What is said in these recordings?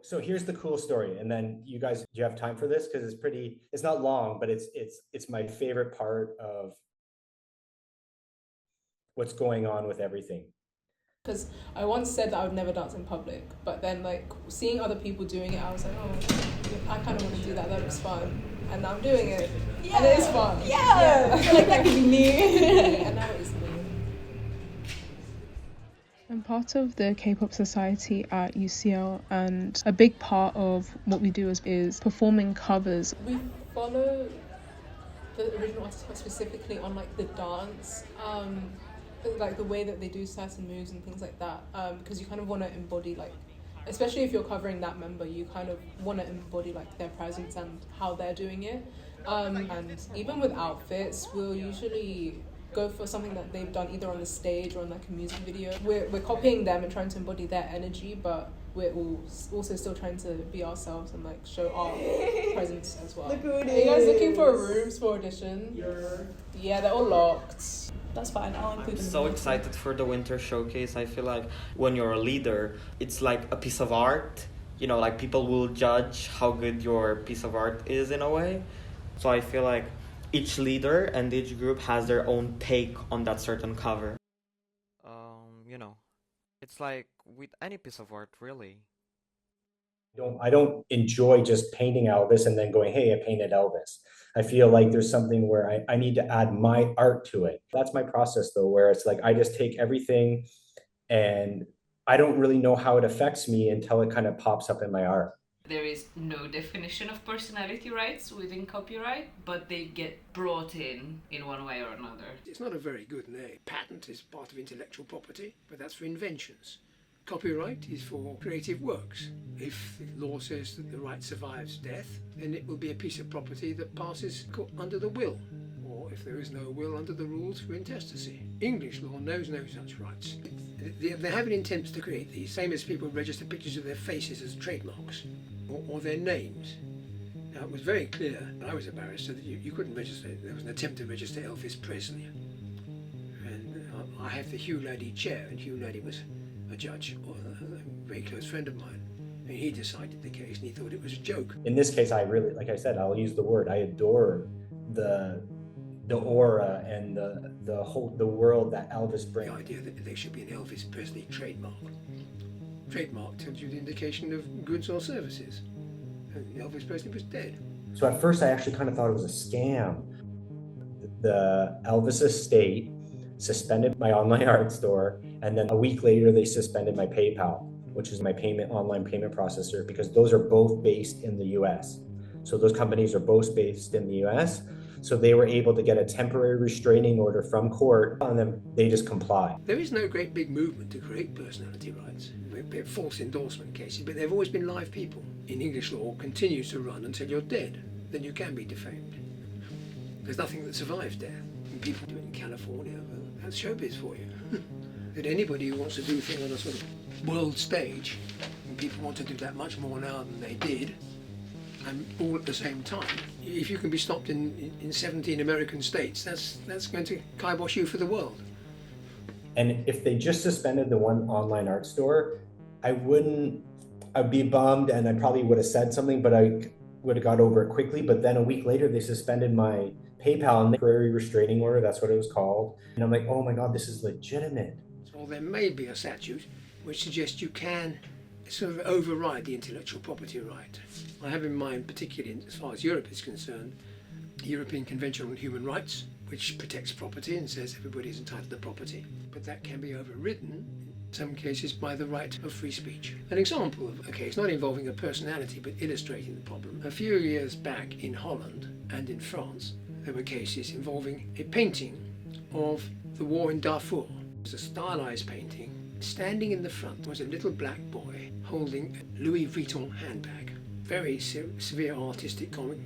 So here's the cool story, and then you guys, do you have time for this? Because it's pretty. It's not long, but it's my favorite part of what's going on with everything. Because I once said that I would never dance in public, but then like seeing other people doing it, I was like, oh, I kind of want to do that. That looks fun, and now I'm doing it, and it is fun. Yeah. I feel like that could be me. And now it is me. I'm part of the K-pop society at UCL, and a big part of what we do is performing covers. We follow the original artists quite specifically on like the dance, like the way that they do certain moves and things like that, because you kind of want to embody, like, especially if you're covering that member, you kind of want to embody like their presence and how they're doing it, and even with outfits, we'll usually go for something that they've done either on the stage or in like a music video. We're copying them and trying to embody their energy, but we're also still trying to be ourselves and like show our presence as well. Look who it Are you guys is. looking for rooms for audition? Yeah, they're all locked. That's fine, I'll include I'm them. so excited for the winter showcase. I feel like when you're a leader, it's like a piece of art. You know, like people will judge how good your piece of art is in a way. So I feel like each leader and each group has their own take on that certain cover. You know, it's like with any piece of art, really. I don't enjoy just painting Elvis and then going, hey, I painted Elvis. I feel like there's something where I need to add my art to it. That's my process though, where it's like I just take everything and I don't really know how it affects me until it kind of pops up in my art. There is no definition of personality rights within copyright, but they get brought in one way or another. It's not a very good name. Patent is part of intellectual property, but that's for inventions. Copyright is for creative works. If the law says that the right survives death, then it will be a piece of property that passes under the will, or if there is no will, under the rules for intestacy. English law knows no such rights. They're having attempts to create these. Famous people register pictures of their faces as trademarks, or their names. Now, it was very clear, when I was a barrister, that you couldn't register. There was an attempt to register Elvis Presley. And I have the Hugh Laddie chair, and Hugh Laddie was a judge, or a very close friend of mine. And he decided the case, and he thought it was a joke. In this case, I really, like I said, I'll use the word, I adore the aura and the world that Elvis brings. The idea that there should be an Elvis Presley trademark. Trademark tells you the indication of goods or services. And Elvis Presley was dead. So at first I actually kind of thought it was a scam. The Elvis estate suspended my online art store, and then a week later they suspended my PayPal, which is my online payment processor, because those are both based in the US. So those companies are both based in the US. So they were able to get a temporary restraining order from court, and then they just comply. There is no great big movement to create personality rights. They're false endorsement cases, but they've always been live people. In English law, continues to run until you're dead. Then you can be defamed. There's nothing that survives death. And people do it in California. That's showbiz for you. That anybody who wants to do a thing on a sort of world stage, and people want to do that much more now than they did, and all at the same time, if you can be stopped in 17 American states, that's going to kibosh you for the world. And if they just suspended the one online art store, I'd be bummed, and I probably would have said something, but I would have got over it quickly. But then a week later, they suspended my PayPal and temporary restraining order, that's what it was called. And I'm like, oh my God, this is legitimate. So there may be a statute which suggests you can sort of override the intellectual property right. I have in mind, particularly as far as Europe is concerned, the European Convention on Human Rights, which protects property and says everybody is entitled to property. But that can be overridden in some cases by the right of free speech. An example of a case not involving a personality but illustrating the problem. A few years back in Holland and in France, there were cases involving a painting of the war in Darfur. It was a stylized painting. Standing in the front was a little black boy holding a Louis Vuitton handbag. Very severe artistic comment.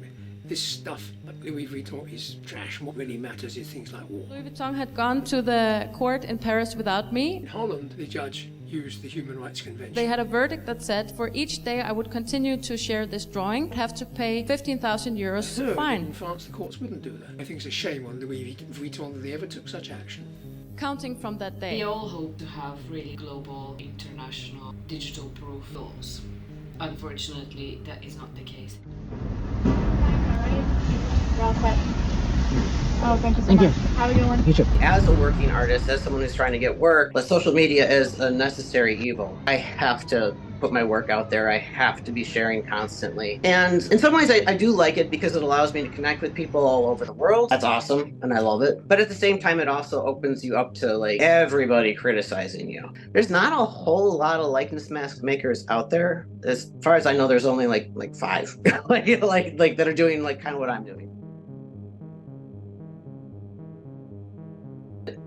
This stuff, like Louis Vuitton, is trash. What really matters is things like war. Louis Vuitton had gone to the court in Paris without me. In Holland, the judge used the Human Rights Convention. They had a verdict that said for each day I would continue to share this drawing, I'd have to pay 15,000 euros fine. In France, the courts wouldn't do that. I think it's a shame on Louis Vuitton that they ever took such action. Counting from that day. We all hope to have really global, international, digital proof laws. unfortunately, that is not the case. Oh, thank you so much. How are you doing? As a working artist, as someone who's trying to get work, but social media is a necessary evil. I have to put my work out there. I have to be sharing constantly. And in some ways, I do like it because it allows me to connect with people all over the world. That's awesome, and I love it. But at the same time, it also opens you up to like everybody criticizing you. There's not a whole lot of likeness mask makers out there. As far as I know, there's only like 5 like that are doing like kind of what I'm doing.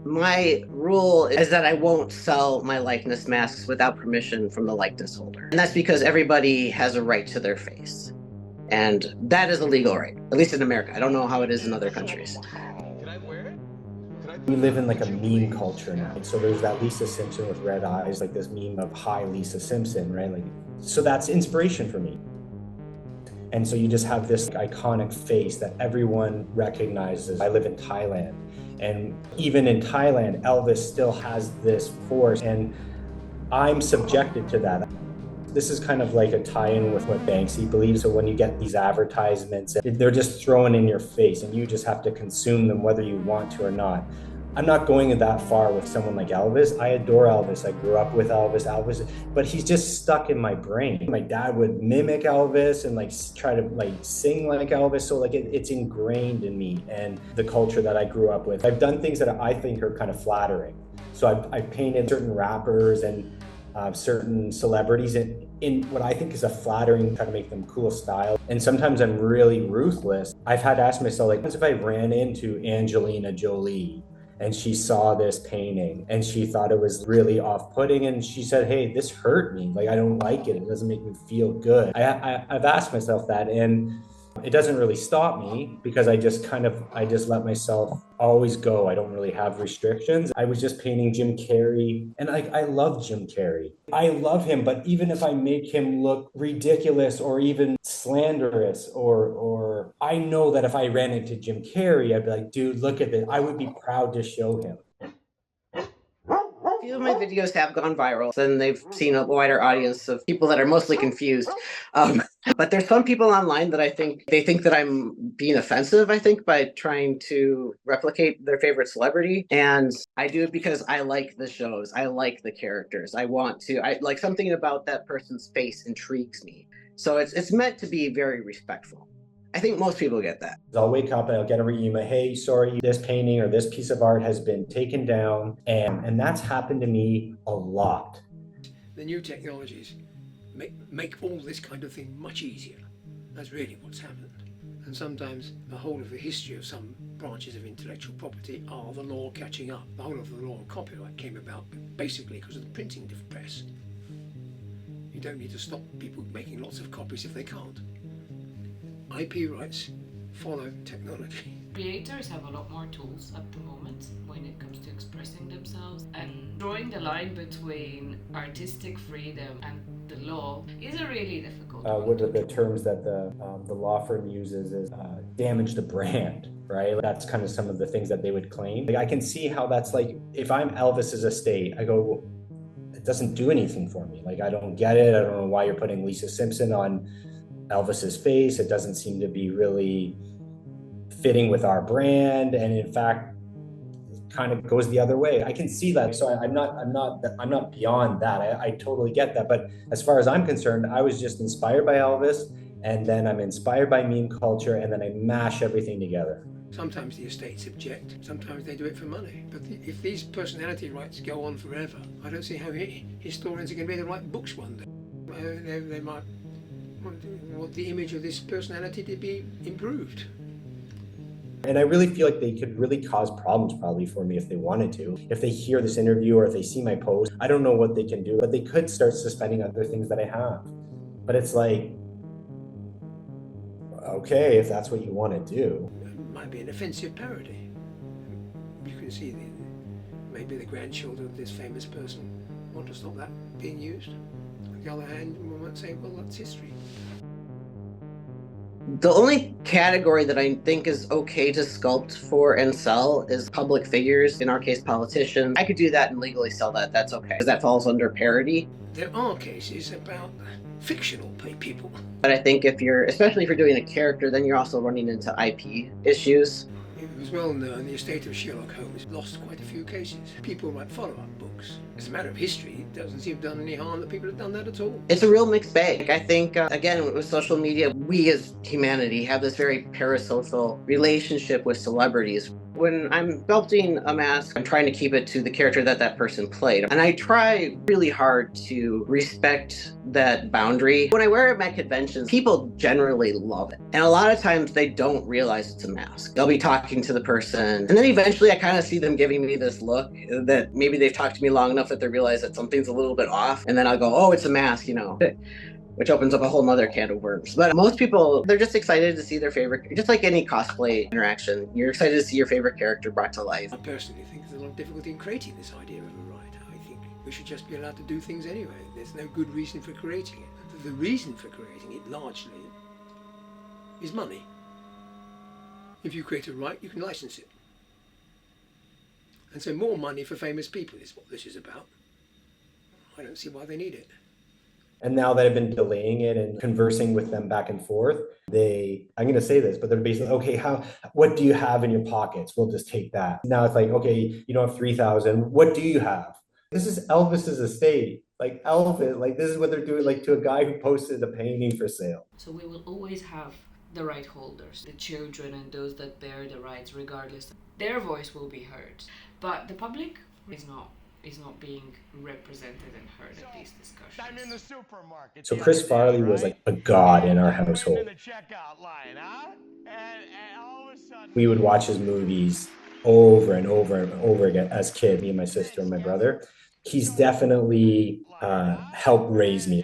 My rule is that I won't sell my likeness masks without permission from the likeness holder. And that's because everybody has a right to their face. And that is a legal right, at least in America. I don't know how it is in other countries. We live in like a meme culture now. So there's that Lisa Simpson with red eyes, like this meme of hi Lisa Simpson, right? Like, so that's inspiration for me. And so you just have this iconic face that everyone recognizes. I live in Thailand. And even in Thailand, Elvis still has this force, and I'm subjected to that. This is kind of like a tie-in with what Banksy believes. So when you get these advertisements, they're just thrown in your face and you just have to consume them whether you want to or not. I'm not going that far with someone like Elvis. I adore Elvis. I grew up with Elvis, but he's just stuck in my brain. My dad would mimic Elvis and like try to like sing like Elvis. So like it's ingrained in me and the culture that I grew up with. I've done things that I think are kind of flattering. So I've painted certain rappers and certain celebrities in what I think is a flattering, try to make them cool style. And sometimes I'm really ruthless. I've had to ask myself, like, what if I ran into Angelina Jolie and she saw this painting and she thought it was really off-putting and she said, hey, this hurt me, like I don't like it, it doesn't make me feel good. I've asked myself that, and it doesn't really stop me because I just let myself always go. I don't really have restrictions. I was just painting Jim Carrey, and I love Jim Carrey. I love him, but even if I make him look ridiculous or even slanderous, or I know that if I ran into Jim Carrey, I'd be like, dude, look at this. I would be proud to show him. A few of my videos have gone viral, and they've seen a wider audience of people that are mostly confused. But there's some people online that they think that I'm being offensive, I think, by trying to replicate their favorite celebrity. And I do it because I like the shows. I like the characters. I like something about that person's face intrigues me. So it's meant to be very respectful. I think most people get that. I'll wake up and I'll get a email, hey, sorry, this painting or this piece of art has been taken down. And that's happened to me a lot. The new technologies make all this kind of thing much easier. That's really what's happened. And sometimes the whole of the history of some branches of intellectual property are the law catching up. The whole of the law of copyright came about basically because of the printing press. You don't need to stop people making lots of copies if they can't. IP rights follow technology. Creators have a lot more tools at the moment when it comes to expressing themselves, and drawing the line between artistic freedom and the law is a really difficult one. One of the terms that the law firm uses is damage the brand, right? That's kind of some of the things that they would claim. Like, I can see how that's like, if I'm Elvis's estate, I go, well, it doesn't do anything for me. Like, I don't get it. I don't know why you're putting Lisa Simpson on Elvis's face. It doesn't seem to be really fitting with our brand, and in fact it kind of goes the other way. I can see that, so I'm not beyond that. I totally get that, but as far as I'm concerned, I was just inspired by Elvis, and then I'm inspired by meme culture, and then I mash everything together. Sometimes the estates object, sometimes they do it for money. But if these personality rights go on forever, I don't see how historians are going to be able to write books one day. They might want the image of this personality to be improved. And I really feel like they could really cause problems probably for me if they wanted to. If they hear this interview or if they see my post, I don't know what they can do, but they could start suspending other things that I have. But it's like, okay, if that's what you want to do. It might be an offensive parody. You can see maybe the grandchildren of this famous person want to stop that being used. On the other hand, we might say, well, that's history. The only category that I think is okay to sculpt for and sell is public figures, in our case politicians. I could do that and legally sell that, that's okay, because that falls under parody. There are cases about fictional people. But I think especially if you're doing a character, then you're also running into IP issues. It was well known the estate of Sherlock Holmes lost quite a few cases. People write follow-up books. As a matter of history, it doesn't seem to have done any harm that people have done that at all. It's a real mixed bag. I think, again, with social media, we as humanity have this very parasocial relationship with celebrities. When I'm sculpting a mask, I'm trying to keep it to the character that person played. And I try really hard to respect that boundary. When I wear it at my conventions, people generally love it. And a lot of times they don't realize it's a mask. They'll be talking to the person, and then eventually I kind of see them giving me this look that maybe they've talked to me long enough that they realize that something's a little bit off. And then I'll go, oh, it's a mask, which opens up a whole nother can of worms. But most people, they're just excited to see their favorite, just like any cosplay interaction. You're excited to see your favorite character brought to life. I personally think there's a lot of difficulty in creating this idea of a right. I think we should just be allowed to do things anyway. There's no good reason for creating it. The reason for creating it, largely, is money. If you create a right, you can license it. And so more money for famous people is what this is about. I don't see why they need it. And now that I've been delaying it and conversing with them back and forth, I'm going to say this, but they're basically, okay, what do you have in your pockets? We'll just take that. Now it's like, okay, you don't have 3,000. What do you have? This is Elvis's estate. Like Elvis, like this is what they're doing, like to a guy who posted a painting for sale. So we will always have the right holders, the children and those that bear the rights regardless. Their voice will be heard. But the public is not being represented and heard at these discussions. I'm in the supermarket. So Chris Farley was like a god in our household. In the checkout line, huh? And all of a sudden, we would watch his movies over and over and over again as kids, me and my sister and my brother. He's definitely helped raise me.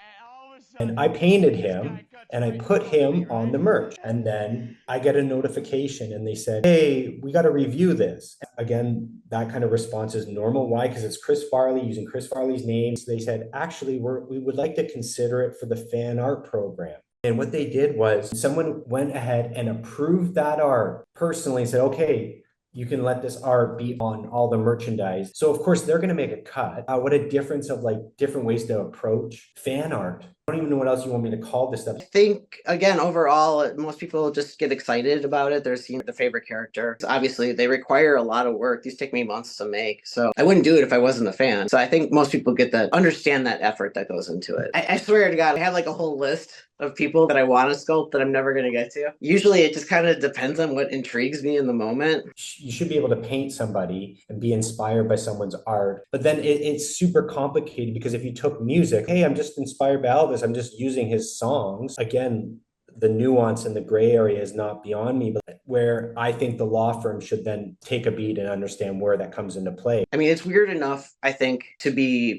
And I painted him and I put him on the merch. And then I get a notification and they said, hey, we got to review this. Again, that kind of response is normal. Why? Because it's Chris Farley using Chris Farley's name. So they said, actually, we would like to consider it for the fan art program. And what they did was someone went ahead and approved that art personally and said, okay, you can let this art be on all the merchandise. So of course they're going to make a cut. What a difference of like different ways to approach fan art. I don't even know what else you want me to call this stuff. I think, again, overall, most people just get excited about it. They're seeing the favorite character. Obviously, they require a lot of work. These take me months to make. So I wouldn't do it if I wasn't a fan. So I think most people understand that effort that goes into it. I swear to God, I have like a whole list of people that I want to sculpt that I'm never going to get to. Usually it just kind of depends on what intrigues me in the moment. You should be able to paint somebody and be inspired by someone's art. But then it's super complicated because if you took music, hey, I'm just inspired by Elvis, I'm just using his songs. Again, the nuance and the gray area is not beyond me, but where I think the law firm should then take a beat and understand where that comes into play. I mean, it's weird enough, I think, to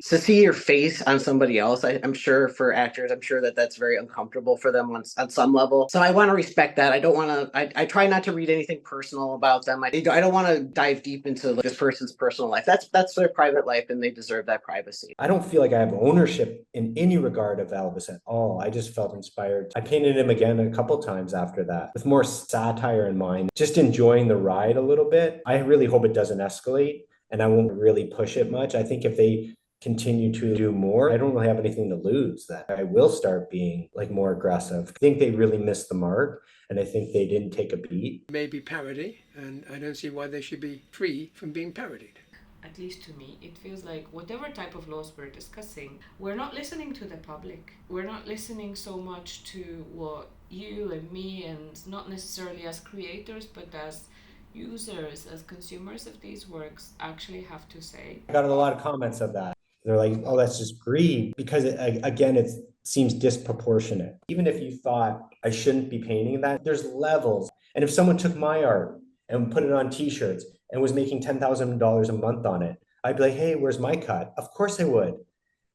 see your face on somebody else. I'm sure for actors, I'm sure that's very uncomfortable for them on some level. So I want to respect that. I try not to read anything personal about them. I don't want to dive deep into this person's personal life. That's their private life and they deserve that privacy. I don't feel like I have ownership in any regard of Elvis at all. I just felt inspired. I painted him again a couple times after that with more satire in mind, just enjoying the ride a little bit. I really hope it doesn't escalate and I won't really push it much. I think if they continue to do more, I don't really have anything to lose. That I will start being like more aggressive. I think they really missed the mark and I think they didn't take a beat. Maybe parody, and I don't see why they should be free from being parodied. At least to me, it feels like whatever type of laws we're discussing, we're not listening to the public. We're not listening so much to what you and me, and not necessarily as creators, but as users, as consumers of these works, actually have to say. I got a lot of comments of that. They're like, oh, that's just greed. Because it seems disproportionate. Even if you thought I shouldn't be painting that, there's levels. And if someone took my art and put it on t-shirts and was making $10,000 a month on it, I'd be like, hey, where's my cut? Of course I would.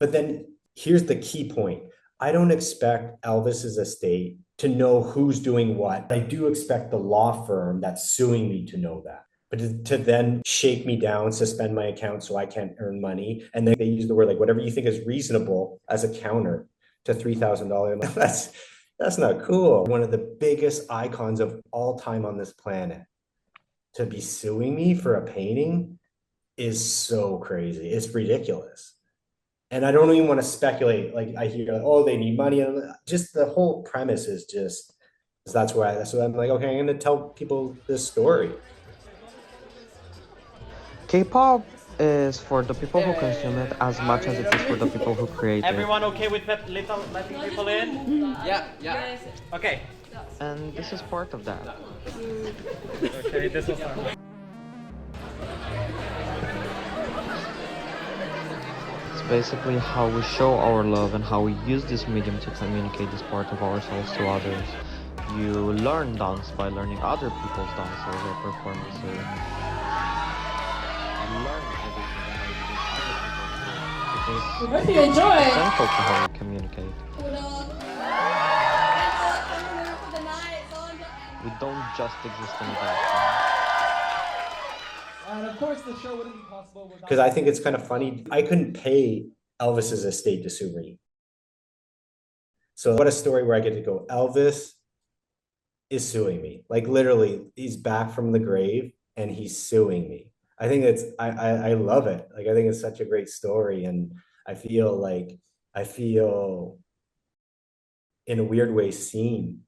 But then here's the key point. I don't expect Elvis's estate to know who's doing what. I do expect the law firm that's suing me to know that. But to then shake me down, suspend my account so I can't earn money. And then they use the word like whatever you think is reasonable as a counter to $3,000. That's not cool. One of the biggest icons of all time on this planet to be suing me for a painting is so crazy. It's ridiculous. And I don't even want to speculate. Like I hear, oh, they need money, and just the whole premise is just. That's why. So I'm like, okay, I'm gonna tell people this story. K-pop is for the people who consume it as much as it is for the people who create it. Everyone okay with letting people in? Yeah. Okay. And this is part of that. Okay, this was It's basically how we show our love and how we use this medium to communicate this part of ourselves to others. You learn dance by learning other people's dances or performances. You learn everything by using other people's work. We hope you enjoy. It's essential to how we communicate. We don't just exist in a vacuum. And of course, the show wouldn't be possible without. Because I think it's kind of funny. I couldn't pay Elvis's estate to sue me. So what a story where I get to go, Elvis is suing me. Like literally, he's back from the grave and he's suing me. I think it's I love it. Like I think it's such a great story, and I feel in a weird way seen